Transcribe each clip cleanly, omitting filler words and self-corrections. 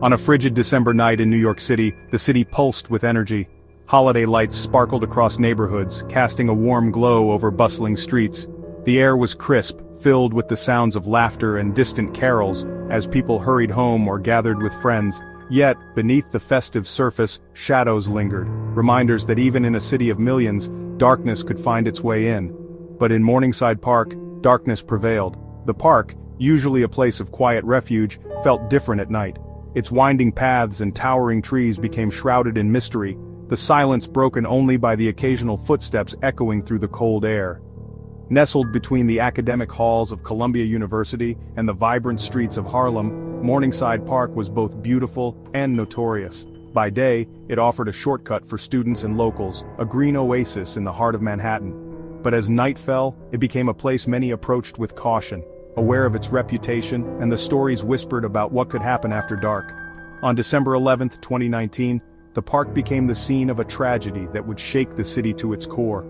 On a frigid December night in New York City, the city pulsed with energy. Holiday lights sparkled across neighborhoods, casting a warm glow over bustling streets. The air was crisp, filled with the sounds of laughter and distant carols, as people hurried home or gathered with friends. Yet, beneath the festive surface, shadows lingered, reminders that even in a city of millions, darkness could find its way in. But in Morningside Park, darkness prevailed. The park, usually a place of quiet refuge, felt different at night. Its winding paths and towering trees became shrouded in mystery, the silence broken only by the occasional footsteps echoing through the cold air. Nestled between the academic halls of Columbia University and the vibrant streets of Harlem, Morningside Park was both beautiful and notorious. By day, it offered a shortcut for students and locals, a green oasis in the heart of Manhattan. But as night fell, it became a place many approached with caution, aware of its reputation and the stories whispered about what could happen after dark. On December 11, 2019, the park became the scene of a tragedy that would shake the city to its core.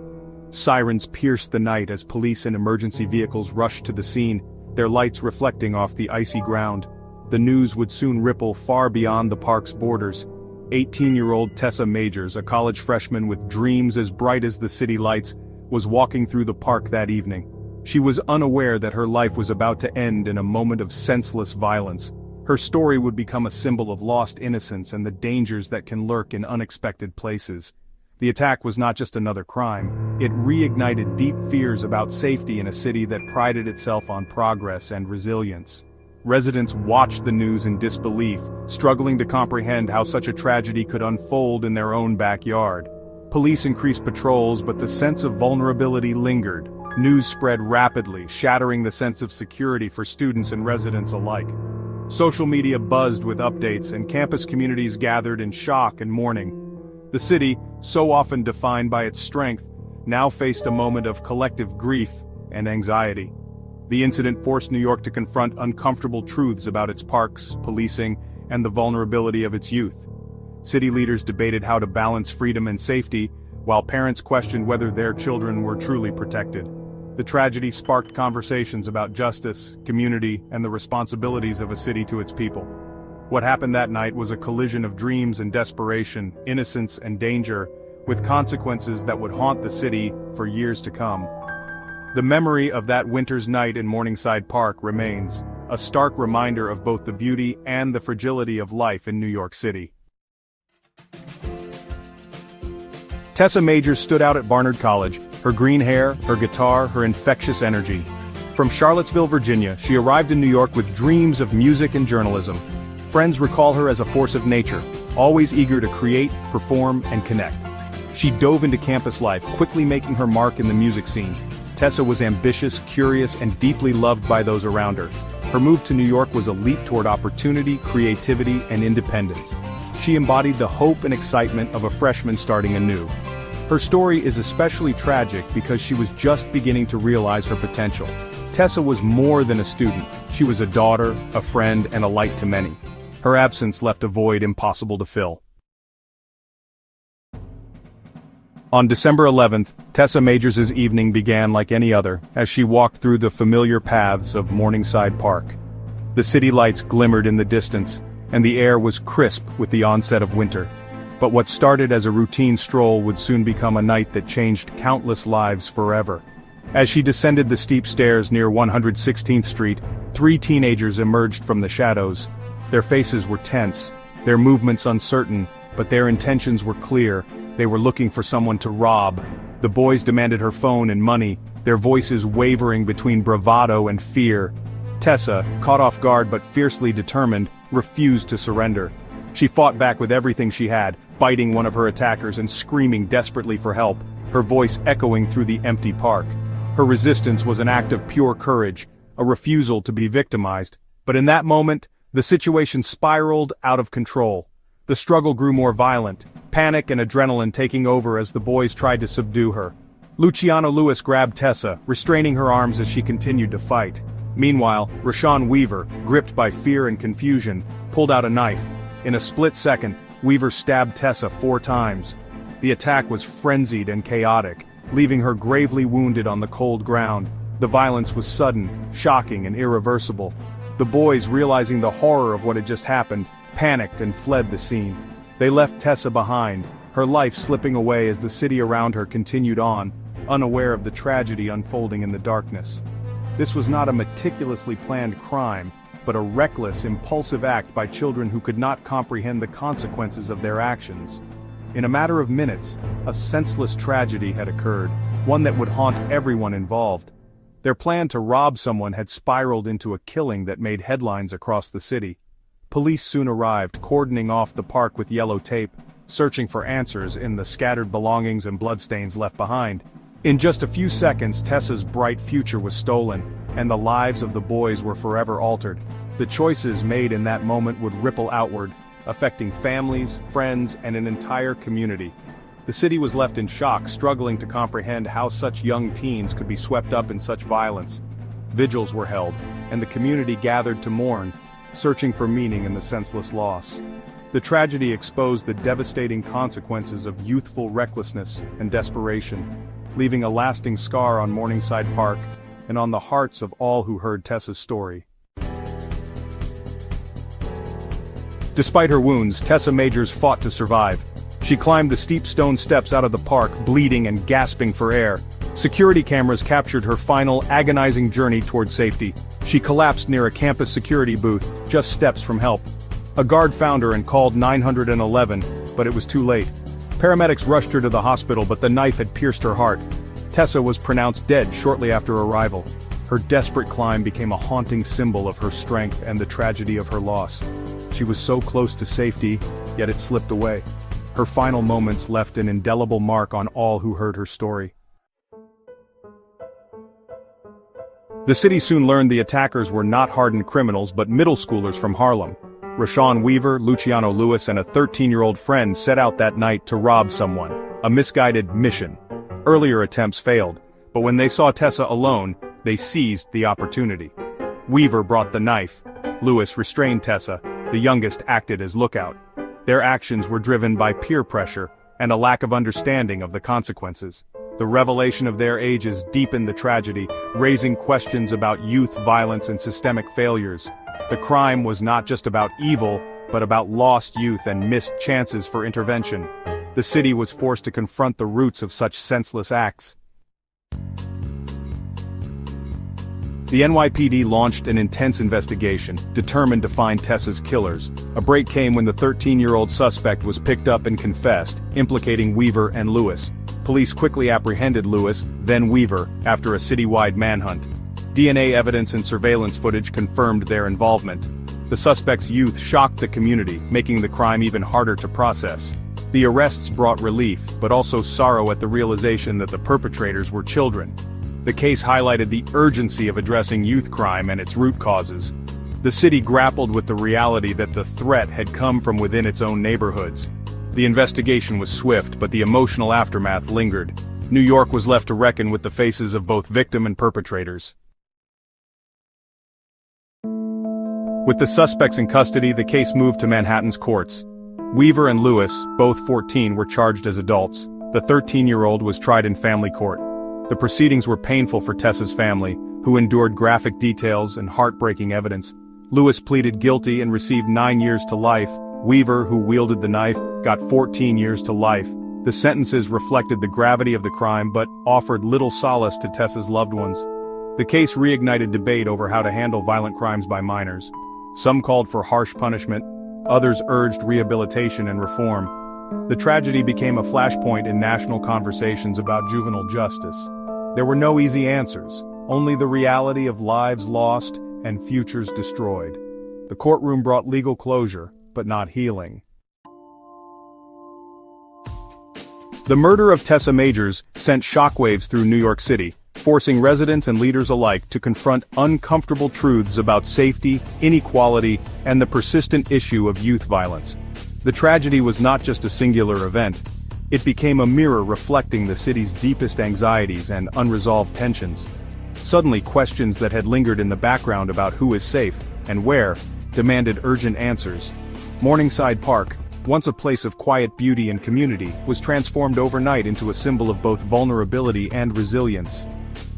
Sirens pierced the night as police and emergency vehicles rushed to the scene, their lights reflecting off the icy ground. The news would soon ripple far beyond the park's borders. 18-year-old Tessa Majors, a college freshman with dreams as bright as the city lights, was walking through the park that evening. She was unaware that her life was about to end in a moment of senseless violence. Her story would become a symbol of lost innocence and the dangers that can lurk in unexpected places. The attack was not just another crime, it reignited deep fears about safety in a city that prided itself on progress and resilience. Residents watched the news in disbelief, struggling to comprehend how such a tragedy could unfold in their own backyard. Police increased patrols, but the sense of vulnerability lingered. News spread rapidly, shattering the sense of security for students and residents alike. Social media buzzed with updates, and campus communities gathered in shock and mourning. The city, so often defined by its strength, now faced a moment of collective grief and anxiety. The incident forced New York to confront uncomfortable truths about its parks, policing, and the vulnerability of its youth. City leaders debated how to balance freedom and safety, while parents questioned whether their children were truly protected. The tragedy sparked conversations about justice, community, and the responsibilities of a city to its people. What happened that night was a collision of dreams and desperation, innocence and danger, with consequences that would haunt the city for years to come. The memory of that winter's night in Morningside Park remains, a stark reminder of both the beauty and the fragility of life in New York City. Tessa Majors stood out at Barnard College, her green hair, her guitar, her infectious energy. From Charlottesville, Virginia, she arrived in New York with dreams of music and journalism. Friends recall her as a force of nature, always eager to create, perform, and connect. She dove into campus life, quickly making her mark in the music scene. Tessa was ambitious, curious, and deeply loved by those around her. Her move to New York was a leap toward opportunity, creativity, and independence. She embodied the hope and excitement of a freshman starting anew. Her story is especially tragic because she was just beginning to realize her potential. Tessa was more than a student. She was a daughter, a friend, and a light to many. Her absence left a void impossible to fill. On December 11th, Tessa Majors' evening began like any other, as she walked through the familiar paths of Morningside Park. The city lights glimmered in the distance, and the air was crisp with the onset of winter. But what started as a routine stroll would soon become a night that changed countless lives forever. As she descended the steep stairs near 116th Street, three teenagers emerged from the shadows. Their faces were tense, their movements uncertain, but their intentions were clear. They were looking for someone to rob. The boys demanded her phone and money, their voices wavering between bravado and fear. Tessa, caught off guard but fiercely determined, refused to surrender. She fought back with everything she had, biting one of her attackers and screaming desperately for help, her voice echoing through the empty park. Her resistance was an act of pure courage, a refusal to be victimized. But in that moment, the situation spiraled out of control. The struggle grew more violent, panic and adrenaline taking over as the boys tried to subdue her. Luciano Lewis grabbed Tessa, restraining her arms as she continued to fight. Meanwhile, Rashawn Weaver, gripped by fear and confusion, pulled out a knife. In a split second, Weaver stabbed Tessa 4 times. The attack was frenzied and chaotic, leaving her gravely wounded on the cold ground. The violence was sudden, shocking, and irreversible. The boys, realizing the horror of what had just happened, panicked and fled the scene. They left Tessa behind, her life slipping away as the city around her continued on, unaware of the tragedy unfolding in the darkness. This was not a meticulously planned crime, but a reckless, impulsive act by children who could not comprehend the consequences of their actions. In a matter of minutes, a senseless tragedy had occurred, one that would haunt everyone involved. Their plan to rob someone had spiraled into a killing that made headlines across the city. Police soon arrived, cordoning off the park with yellow tape, searching for answers in the scattered belongings and bloodstains left behind. In just a few seconds, Tessa's bright future was stolen, and the lives of the boys were forever altered. The choices made in that moment would ripple outward, affecting families, friends, and an entire community. The city was left in shock, struggling to comprehend how such young teens could be swept up in such violence. Vigils were held, and the community gathered to mourn, searching for meaning in the senseless loss. The tragedy exposed the devastating consequences of youthful recklessness and desperation, leaving a lasting scar on Morningside Park and on the hearts of all who heard Tessa's story. Despite her wounds, Tessa Majors fought to survive. She climbed the steep stone steps out of the park, bleeding and gasping for air. Security cameras captured her final, agonizing journey toward safety. She collapsed near a campus security booth, just steps from help. A guard found her and called 911, but it was too late. Paramedics rushed her to the hospital, but the knife had pierced her heart. Tessa was pronounced dead shortly after arrival. Her desperate climb became a haunting symbol of her strength and the tragedy of her loss. She was so close to safety, yet it slipped away. Her final moments left an indelible mark on all who heard her story. The city soon learned the attackers were not hardened criminals but middle schoolers from Harlem. Rashawn Weaver, Luciano Lewis, and a 13-year-old friend set out that night to rob someone, a misguided mission. Earlier attempts failed, but when they saw Tessa alone, they seized the opportunity. Weaver brought the knife. Lewis restrained Tessa. The youngest acted as lookout. Their actions were driven by peer pressure and a lack of understanding of the consequences. The revelation of their ages deepened the tragedy, raising questions about youth violence and systemic failures. The crime was not just about evil, but about lost youth and missed chances for intervention. The city was forced to confront the roots of such senseless acts. The NYPD launched an intense investigation, determined to find Tessa's killers. A break came when the 13-year-old suspect was picked up and confessed, implicating Weaver and Lewis. Police quickly apprehended Lewis, then Weaver, after a citywide manhunt. DNA evidence and surveillance footage confirmed their involvement. The suspect's youth shocked the community, making the crime even harder to process. The arrests brought relief, but also sorrow at the realization that the perpetrators were children. The case highlighted the urgency of addressing youth crime and its root causes. The city grappled with the reality that the threat had come from within its own neighborhoods. The investigation was swift, but the emotional aftermath lingered. New York was left to reckon with the faces of both victim and perpetrators. With the suspects in custody, the case moved to Manhattan's courts. Weaver and Lewis, both 14, were charged as adults. The 13-year-old was tried in family court. The proceedings were painful for Tessa's family, who endured graphic details and heartbreaking evidence. Lewis pleaded guilty and received 9 years to life. Weaver, who wielded the knife, got 14 years to life. The sentences reflected the gravity of the crime but offered little solace to Tessa's loved ones. The case reignited debate over how to handle violent crimes by minors. Some called for harsh punishment, others urged rehabilitation and reform. The tragedy became a flashpoint in national conversations about juvenile justice. There were no easy answers, only the reality of lives lost and futures destroyed. The courtroom brought legal closure, but not healing. The murder of Tessa Majors sent shockwaves through New York City, forcing residents and leaders alike to confront uncomfortable truths about safety, inequality, and the persistent issue of youth violence. The tragedy was not just a singular event. It became a mirror reflecting the city's deepest anxieties and unresolved tensions. Suddenly, questions that had lingered in the background about who is safe and where demanded urgent answers. Morningside Park, once a place of quiet beauty and community, was transformed overnight into a symbol of both vulnerability and resilience.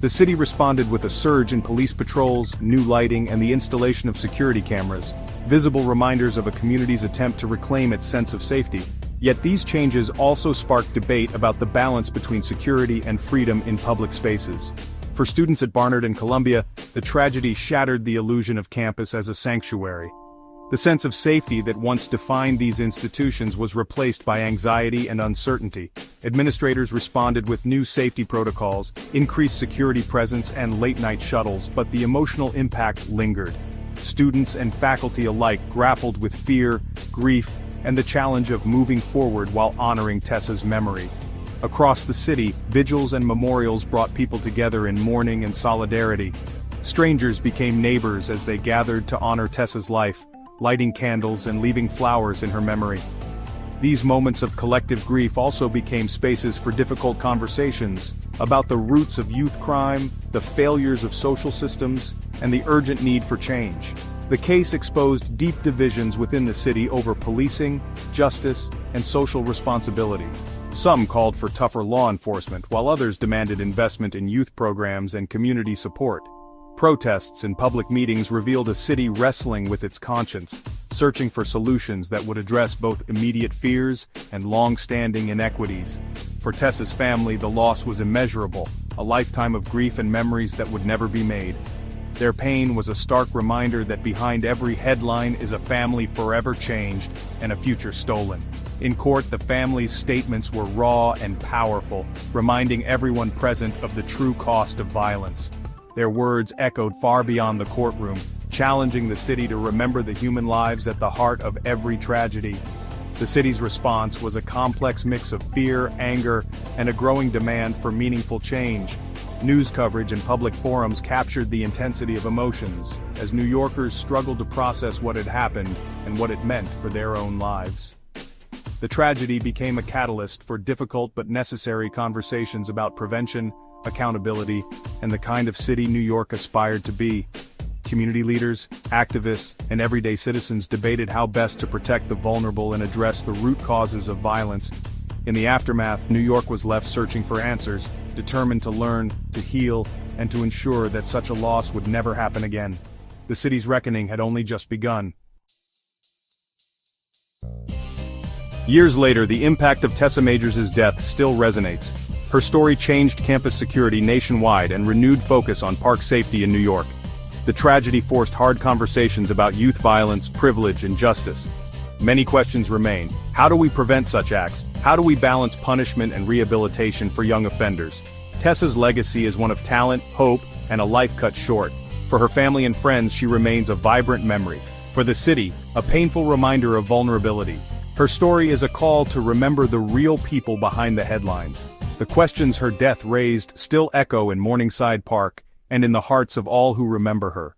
The city responded with a surge in police patrols, new lighting, and the installation of security cameras, visible reminders of a community's attempt to reclaim its sense of safety. Yet these changes also sparked debate about the balance between security and freedom in public spaces. For students at Barnard and Columbia, the tragedy shattered the illusion of campus as a sanctuary. The sense of safety that once defined these institutions was replaced by anxiety and uncertainty. Administrators responded with new safety protocols, increased security presence, and late-night shuttles, but the emotional impact lingered. Students and faculty alike grappled with fear, grief, and the challenge of moving forward while honoring Tessa's memory. Across the city, vigils and memorials brought people together in mourning and solidarity. Strangers became neighbors as they gathered to honor Tessa's life, lighting candles and leaving flowers in her memory. These moments of collective grief also became spaces for difficult conversations about the roots of youth crime, the failures of social systems, and the urgent need for change. The case exposed deep divisions within the city over policing, justice, and social responsibility. Some called for tougher law enforcement, while others demanded investment in youth programs and community support. Protests and public meetings revealed a city wrestling with its conscience, searching for solutions that would address both immediate fears and long-standing inequities. For Tessa's family, the loss was immeasurable, a lifetime of grief and memories that would never be made. Their pain was a stark reminder that behind every headline is a family forever changed and a future stolen. In court, the family's statements were raw and powerful, reminding everyone present of the true cost of violence. Their words echoed far beyond the courtroom, challenging the city to remember the human lives at the heart of every tragedy. The city's response was a complex mix of fear, anger, and a growing demand for meaningful change. News coverage and public forums captured the intensity of emotions, as New Yorkers struggled to process what had happened and what it meant for their own lives. The tragedy became a catalyst for difficult but necessary conversations about prevention, accountability, and the kind of city New York aspired to be. Community leaders, activists, and everyday citizens debated how best to protect the vulnerable and address the root causes of violence. In the aftermath, New York was left searching for answers, determined to learn, to heal, and to ensure that such a loss would never happen again. The city's reckoning had only just begun. Years later, the impact of Tessa Majors' death still resonates. Her story changed campus security nationwide and renewed focus on park safety in New York. The tragedy forced hard conversations about youth violence, privilege, and justice. Many questions remain. How do we prevent such acts? How do we balance punishment and rehabilitation for young offenders? Tessa's legacy is one of talent, hope, and a life cut short. For her family and friends, she remains a vibrant memory. For the city, a painful reminder of vulnerability. Her story is a call to remember the real people behind the headlines. The questions her death raised still echo in Morningside Park and in the hearts of all who remember her.